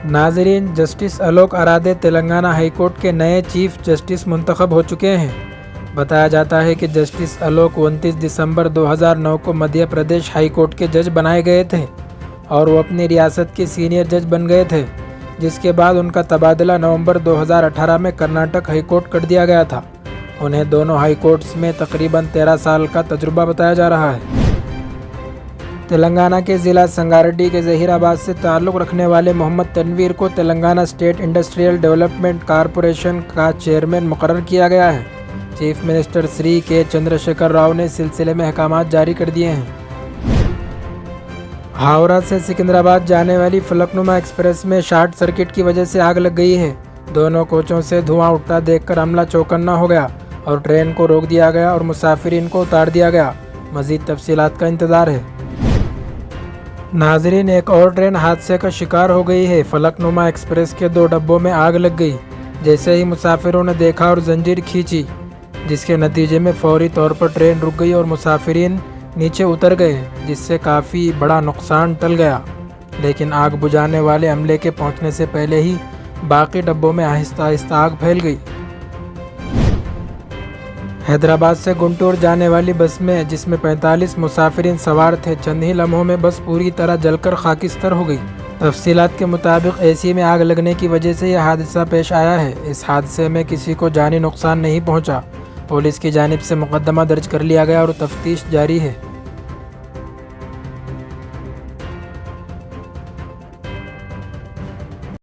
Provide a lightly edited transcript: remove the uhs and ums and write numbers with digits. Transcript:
ناظرین، جسٹس الوک ارادے Telangana high court کے نئے چیف جسٹس منتخب ہو چکے ہیں۔ بتایا جاتا ہے کہ جسٹس الوک 29 دسمبر 2009 کو مدھیہ پردیش ہائی کورٹ کے جج بنائے گئے تھے اور وہ اپنی ریاست کے سینئر جج بن گئے تھے، جس کے بعد ان کا تبادلہ نومبر 2018 میں کرناٹک ہائی کورٹ کر دیا گیا تھا۔ انہیں دونوں ہائی کورٹس میں تقریباً 13 سال کا تجربہ بتایا جا رہا ہے۔ تلنگانہ کے ضلع سنگاریڈی کے ظہیر آباد سے تعلق رکھنے والے محمد تنویر کو Telangana state industrial development corporation کا چیئرمین مقرر کیا گیا ہے۔ چیف منسٹر شری کے چندرشیکھر راؤ نے اس سلسلے میں احکامات جاری کر دیے ہیں۔ ہاوڑہ سے سکندرآباد جانے والی فلک نما ایکسپریس میں شارٹ سرکٹ کی وجہ سے آگ لگ گئی ہے۔ دونوں کوچوں سے دھواں اٹھتا دیکھ کر عملہ چوکنا ہو گیا اور ٹرین کو روک دیا گیا اور مسافرین کو اتار دیا گیا۔ مزید تفصیلات کا انتظار ہے۔ ناظرین، ایک اور ٹرین حادثے کا شکار ہو گئی ہے۔ فلک نما ایکسپریس کے 2 ڈبوں میں آگ لگ گئی جیسے ہی مسافروں نے دیکھا اور زنجیر کھینچی، جس کے نتیجے میں فوری طور پر ٹرین رک گئی اور مسافرین نیچے اتر گئے، جس سے کافی بڑا نقصان ٹل گیا، لیکن آگ بجھانے والے عملے کے پہنچنے سے پہلے ہی باقی ڈبوں میں آہستہ آہستہ آگ پھیل گئی۔ حیدرآباد سے گنٹور جانے والی بس میں، جس میں 45 مسافرین سوار تھے، چند ہی لمحوں میں بس پوری طرح جل کر خاکستر ہو گئی۔ تفصیلات کے مطابق اے سی میں آگ لگنے کی وجہ سے یہ حادثہ پیش آیا ہے۔ اس حادثے میں کسی کو جانی نقصان نہیں پہنچا۔ پولیس کی جانب سے مقدمہ درج کر لیا گیا اور تفتیش جاری ہے۔